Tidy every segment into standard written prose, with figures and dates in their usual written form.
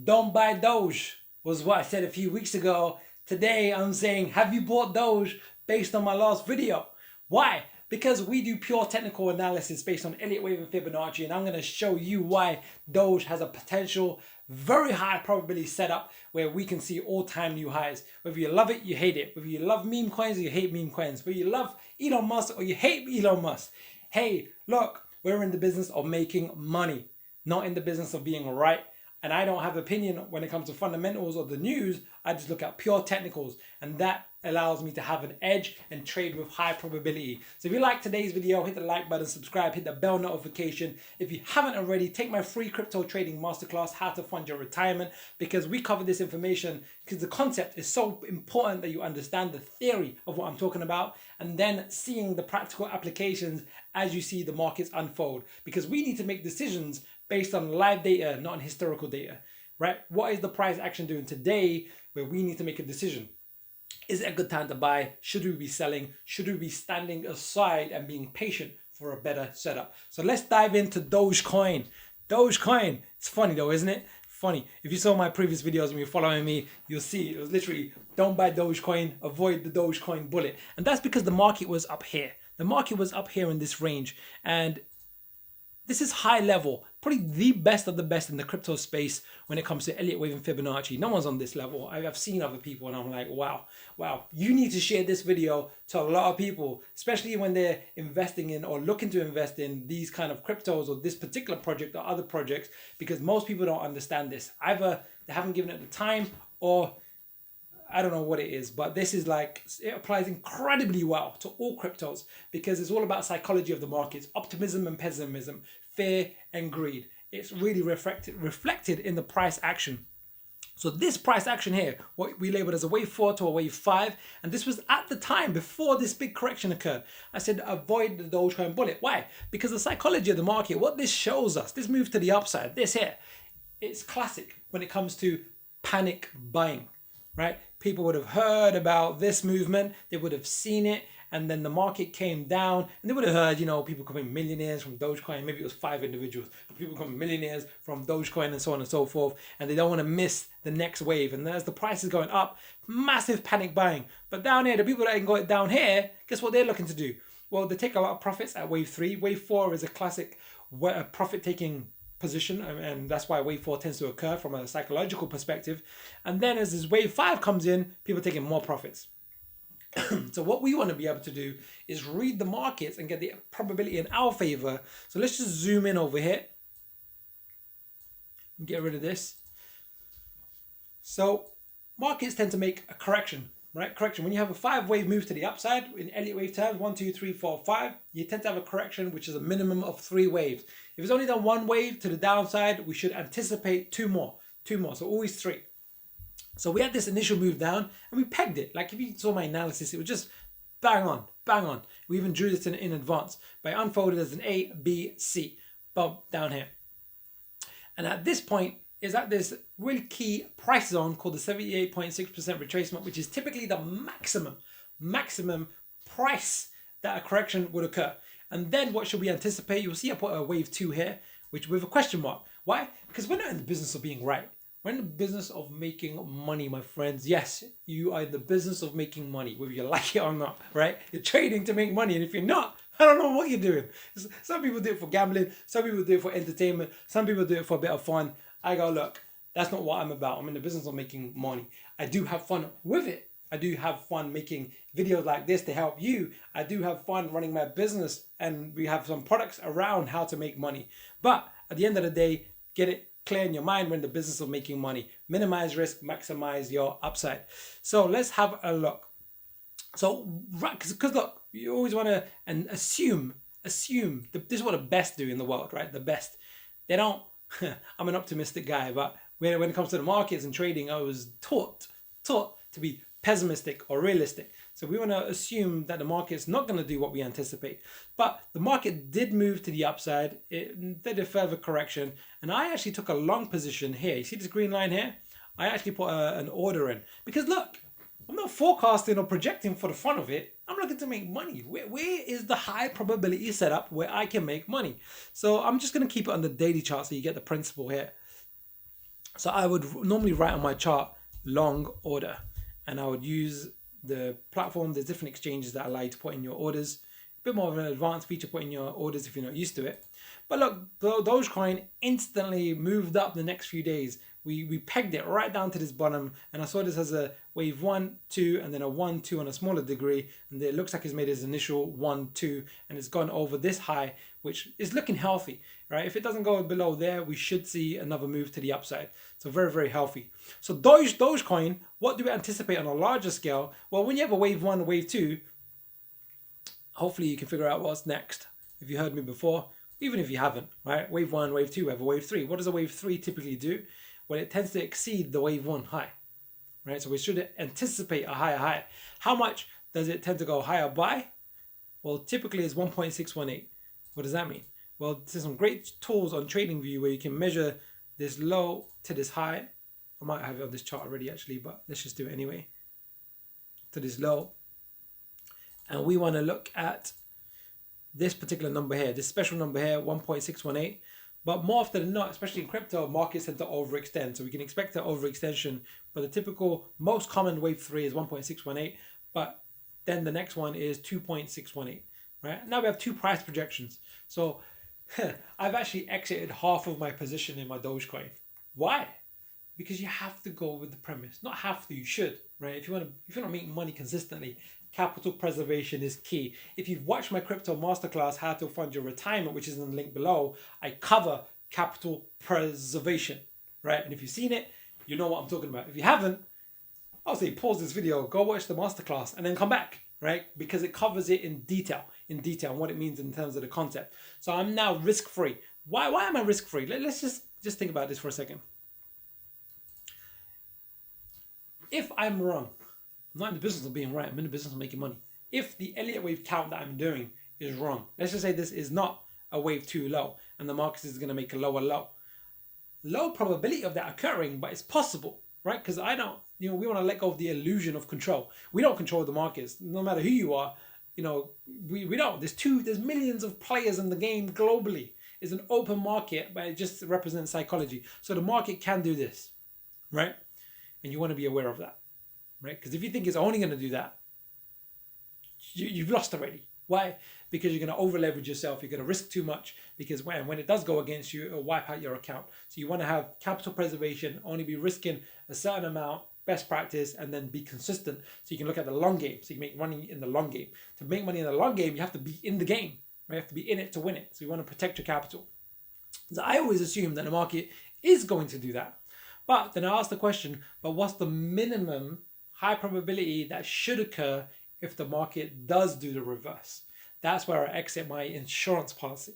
Don't buy Doge was what I said a few weeks ago. Today I'm saying, have you bought Doge based on my last video? Why? Because we do pure technical analysis based on Elliott Wave and Fibonacci, and I'm going to show you why Doge has a potential very high probability setup where we can see all-time new highs. Whether you love it, you hate it. Whether you love meme coins or you hate meme coins. Whether you love Elon Musk or you hate Elon Musk. Hey, look, we're in the business of making money, not in the business of being right. And I don't have opinion when it comes to fundamentals or the news. I just look at pure technicals, and that allows me to have an edge and trade with high probability. So if you like today's video, hit the like button, subscribe, hit the bell notification. If you haven't already, take my free crypto trading masterclass, how to fund your retirement, because we cover this information because the concept is so important that you understand the theory of what I'm talking about, and then seeing the practical applications as you see the markets unfold, because we need to make decisions based on live data, not on historical data, right? What is the price action doing today where we need to make a decision? Is it a good time to buy? Should we be selling? Should we be standing aside and being patient for a better setup? So let's dive into Dogecoin. Dogecoin, it's funny though, isn't it? Funny. If you saw my previous videos and you're following me, you'll see it was literally, don't buy Dogecoin, avoid the Dogecoin bullet. And that's because the market was up here. The market was up here in this range, and this is high level, probably the best of the best in the crypto space when it comes to Elliott Wave and Fibonacci. No one's on this level. I've seen other people and I'm like, wow. You need to share this video to a lot of people, especially when they're investing in or looking to invest in these kind of cryptos or this particular project or other projects, because most people don't understand this. Either they haven't given it the time, or I don't know what it is, but this is like, it applies incredibly well to all cryptos because it's all about psychology of the markets, optimism and pessimism, fear and greed. It's really reflected in the price action. So this price action here, what we labeled as a wave 4 to a wave 5, and this was at the time before this big correction occurred. I said avoid the Dogecoin bullet. Why? Because the psychology of the market, what this shows us, this move to the upside, this here, it's classic when it comes to panic buying, right? People would have heard about this movement, they would have seen it, and then the market came down, and they would have heard, people becoming millionaires from Dogecoin. Maybe it was 5 individuals, but people becoming millionaires from Dogecoin and so on and so forth, and they don't want to miss the next wave. And as the price is going up, massive panic buying. But down here, the people that can go down here, guess what they're looking to do? Well, they take a lot of profits at wave 3. Wave 4 is a classic profit-taking position, and that's why wave 4 tends to occur from a psychological perspective. And then as this wave 5 comes in, people are taking more profits. So what we want to be able to do is read the markets and get the probability in our favor. So let's just zoom in over here, get rid of this. So markets tend to make a correction, right? Correction. When you have a 5-wave move to the upside in Elliott wave terms, 1, 2, 3, 4, 5, you tend to have a correction which is a minimum of 3 waves. If it's only done 1 wave to the downside, we should anticipate 2 more. So always 3. So we had this initial move down and we pegged it. Like if you saw my analysis, it was just bang on. We even drew this in advance, but I unfolded as an A, B, C, bump down here. And at this point is at this really key price zone called the 78.6% retracement, which is typically the maximum price that a correction would occur. And then what should we anticipate? You'll see I put a wave 2 here, which with a question mark. Why? Because we're not in the business of being right. We're in the business of making money, my friends. Yes, you are in the business of making money, whether you like it or not, right? You're trading to make money, and if you're not, I don't know what you're doing. Some people do it for gambling, some people do it for entertainment, some people do it for a bit of fun. I go, look, that's not what I'm about. I'm in the business of making money. I do have fun with it. I do have fun making videos like this to help you. I do have fun running my business, and we have some products around how to make money. But at the end of the day, get it clear in your mind, we're in the business of making money. Minimize risk, maximize your upside. So let's have a look. So, because look, you always want to assume this is what the best do in the world, right? The best. They don't, I'm an optimistic guy, but when it comes to the markets and trading, I was taught to be pessimistic or realistic. So we want to assume that the market's not going to do what we anticipate. But the market did move to the upside. It did a further correction. And I actually took a long position here. You see this green line here? I actually put an order in. Because look, I'm not forecasting or projecting for the fun of it. I'm looking to make money. Where is the high probability setup where I can make money? So I'm just going to keep it on the daily chart so you get the principle here. So I would normally write on my chart long order, and I would use the platform. There's different exchanges that allow you to put in your orders. A bit more of an advanced feature, put in your orders if you're not used to it. But look, Dogecoin instantly moved up the next few days. We pegged it right down to this bottom, and I saw this as a wave 1, 2, and then a 1, 2 on a smaller degree, and it looks like it's made its initial 1, 2, and it's gone over this high, which is looking healthy, right? If it doesn't go below there, we should see another move to the upside. So very, very healthy. So Dogecoin, what do we anticipate on a larger scale? Well, when you have a wave 1, wave 2, hopefully you can figure out what's next. If you heard me before, even if you haven't, right? Wave 1, wave 2, we have a wave 3. What does a wave 3 typically do? Well, it tends to exceed the wave 1 high, right? So we should anticipate a higher high. How much does it tend to go higher by? Well, typically it's 1.618. What does that mean? Well, there's some great tools on TradingView where you can measure this low to this high. I might have it on this chart already actually, but let's just do it anyway. To this low. And we want to look at this particular number here, this special number here, 1.618. But more often than not, especially in crypto, markets tend to overextend. So we can expect an overextension. But the typical, most common wave 3 is 1.618. But then the next one is 2.618. Right? Now we have two price projections. So I've actually exited half of my position in my Dogecoin. Why? Because you have to go with the premise. Not have to, you should. Right? If you're not making money consistently, capital preservation is key. If you've watched my crypto masterclass, How to Fund Your Retirement, which is in the link below, I cover capital preservation, right? And if you've seen it, you know what I'm talking about. If you haven't, I'll say pause this video, go watch the masterclass, and then come back, right? Because it covers it in detail, and what it means in terms of the concept. So I'm now risk-free. Why am I risk-free? Let's just think about this for a second. If I'm wrong, I'm not in the business of being right. I'm in the business of making money. If the Elliott Wave count that I'm doing is wrong, let's just say this is not a wave 2 low and the market is going to make a lower low. Low probability of that occurring, but it's possible, right? Because we want to let go of the illusion of control. We don't control the markets, no matter who you are. We don't. There's millions of players in the game globally. It's an open market, but it just represents psychology. So the market can do this, right? And you want to be aware of that. Right? Because if you think it's only going to do that, you've lost already. Why? Because you're going to over leverage yourself. You're going to risk too much, because when it does go against you, it'll wipe out your account. So you want to have capital preservation, only be risking a certain amount, best practice, and then be consistent. So you can look at the long game. So you make money in the long game. To make money in the long game, you have to be in the game. Right? You have to be in it to win it. So you want to protect your capital. So I always assume that the market is going to do that. But then I ask the question, but what's the minimum high probability that should occur if the market does do the reverse? That's where I exit my insurance policy.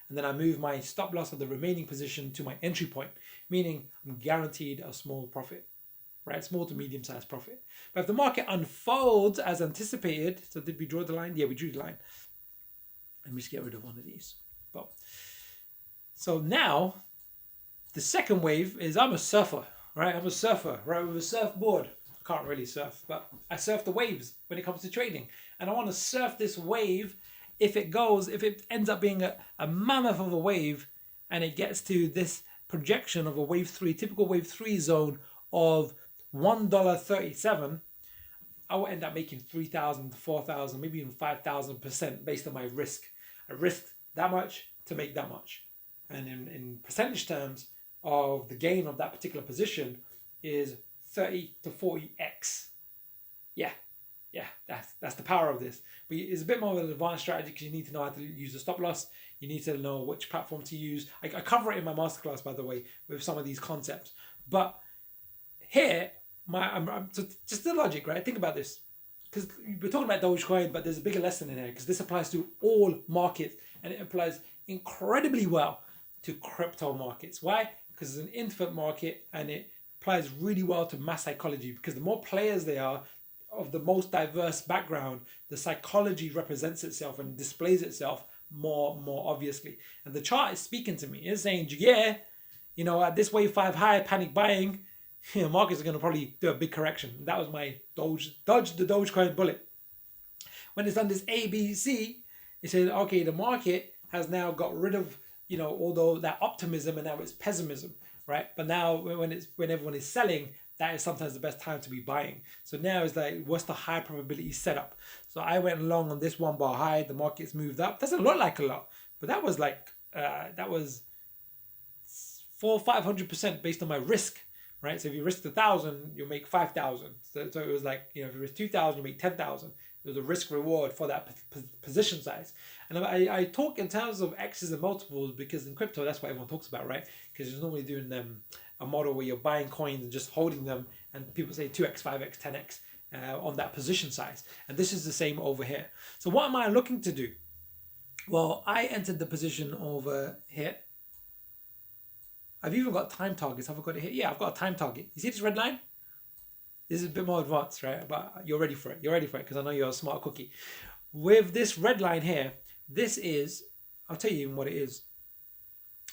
And then I move my stop loss of the remaining position to my entry point, meaning I'm guaranteed a small profit, right? Small to medium sized profit. But if the market unfolds as anticipated, so did we draw the line? Yeah, we drew the line. Let me just get rid of one of these. Well, so now the second wave is I'm a surfer, right? I'm a surfer, right? With a surfboard. Can't really surf, but I surf the waves when it comes to trading. And I want to surf this wave if it ends up being a mammoth of a wave and it gets to this projection of a wave 3, typical wave 3 zone of $1.37, I will end up making 3,000 to 4,000, maybe even 5,000% based on my risk. I risked that much to make that much. And in percentage terms of the gain of that particular position is 30 to 40x. Yeah, that's the power of this. But it's a bit more of an advanced strategy because you need to know how to use the stop loss. You need to know which platform to use. I cover it in my masterclass, by the way, with some of these concepts. But here, so just the logic, right? Think about this. Because we're talking about Dogecoin, but there's a bigger lesson in here because this applies to all markets and it applies incredibly well to crypto markets. Why? Because it's an infant market and it applies really well to mass psychology, because the more players there are of the most diverse background, the psychology represents itself and displays itself more obviously. And the chart is speaking to me. It's saying, yeah, at this wave 5 high, panic buying, markets are going to probably do a big correction. That was my dodge the Dogecoin bullet. When it's done this ABC, it says, okay, the market has now got rid of, although that optimism, and now it's pessimism. right? But now when everyone is selling, that is sometimes the best time to be buying. So now it's like, what's the high probability setup? So I went long on this 1 bar high. The market's moved up. Doesn't look like a lot, but that was like that was 400-500% based on my risk, right? So if you risk 1,000, you'll make 5,000. So it was like, you know, if you risk 2,000, you make 10,000. It was a risk reward for that position size. And I talk in terms of X's and multiples because in crypto, that's what everyone talks about, right? Because you're normally doing a model where you're buying coins and just holding them, and people say 2x, 5x, 10x on that position size. And this is the same over here. So what am I looking to do? Well, I entered the position over here. I've even got time targets. Have I got it here? Yeah, I've got a time target. You see this red line? This is a bit more advanced, right? But you're ready for it. You're ready for it because I know you're a smart cookie. With this red line here, this is, I'll tell you even what it is.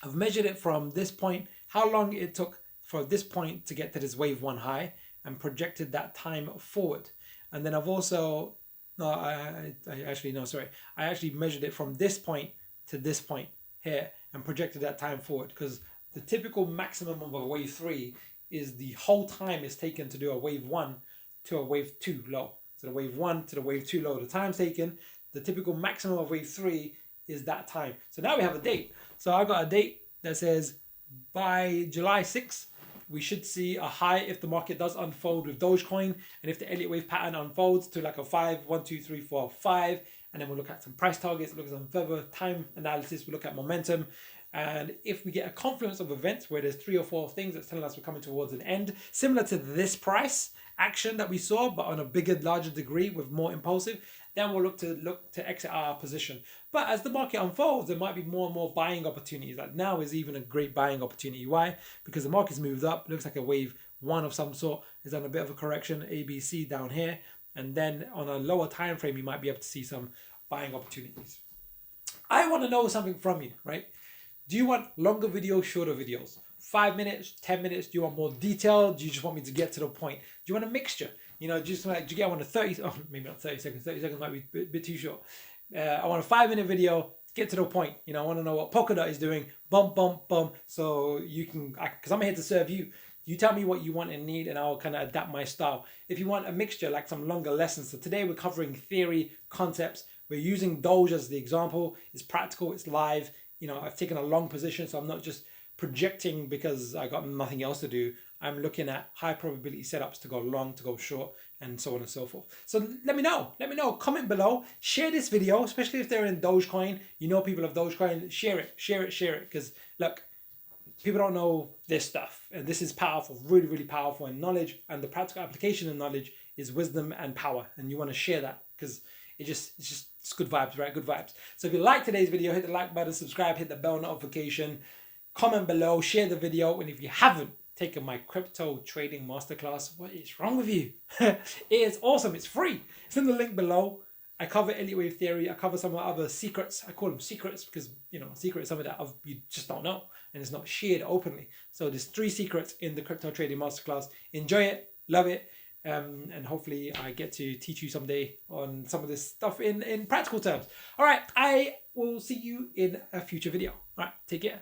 I've measured it from this point, how long it took for this point to get to this wave 1 high, and projected that time forward. And then I've also, I actually measured it from this point to this point here and projected that time forward, because the typical maximum of a wave 3 is the whole time it's taken to do a wave 1 to a wave 2 low. So the wave 1 to the wave 2 low, the time's taken. The typical maximum of wave 3 is that time. So now we have a date. So I've got a date that says by July 6th, we should see a high if the market does unfold with Dogecoin, and if the Elliott Wave pattern unfolds to like a 5, 1, 2, 3, 4, 5, and then we'll look at some price targets, look at some further time analysis, we'll look at momentum. And if we get a confluence of events where there's 3 or 4 things that's telling us we're coming towards an end, similar to this price action that we saw, but on a bigger, larger degree with more impulsive, then we'll look to exit our position. But as the market unfolds, there might be more and more buying opportunities. Like now is even a great buying opportunity. Why? Because the market's moved up. Looks like a wave 1 of some sort. Is on a bit of a correction, ABC down here. And then on a lower time frame, you might be able to see some buying opportunities. I want to know something from you, right? Do you want longer videos, shorter videos? 5 minutes, 10 minutes? Do you want more detail? Do you just want me to get to the point? Do you want a mixture? You know, do you get one of 30, oh, maybe not 30 seconds. 30 seconds might be a bit too short. I want a 5-minute video, get to the point. You know, I want to know what Polkadot is doing. Bump, bump, bump. So you can, because I'm here to serve you. You tell me what you want and need, and I'll kind of adapt my style. If you want a mixture, like some longer lessons. So today we're covering theory, concepts. We're using Doge as the example. It's practical, it's live. You know, I've taken a long position, so I'm not just projecting because I got nothing else to do. I'm looking at high probability setups to go long, to go short, and so on and so forth. So let me know. Let me know. Comment below. Share this video, especially if they're in Dogecoin. You know people of Dogecoin. Share it. Share it. Share it. Because look, people don't know this stuff, and this is powerful. Really, really powerful. And knowledge and the practical application of knowledge is wisdom and power. And you want to share that because it's good vibes, right? Good vibes. So if you like today's video, hit the like button, subscribe, hit the bell notification, comment below, share the video. And if you haven't taken my crypto trading masterclass, what is wrong with you? It is awesome. It's free. It's in the link below. I cover Elliott Wave theory. I cover some other secrets. I call them secrets because, you know, secret is something that you just don't know and it's not shared openly. So there's 3 secrets in the crypto trading masterclass. Enjoy it. Love it. And hopefully I get to teach you someday on some of this stuff in practical terms. All right. I will see you in a future video. All right. Take care.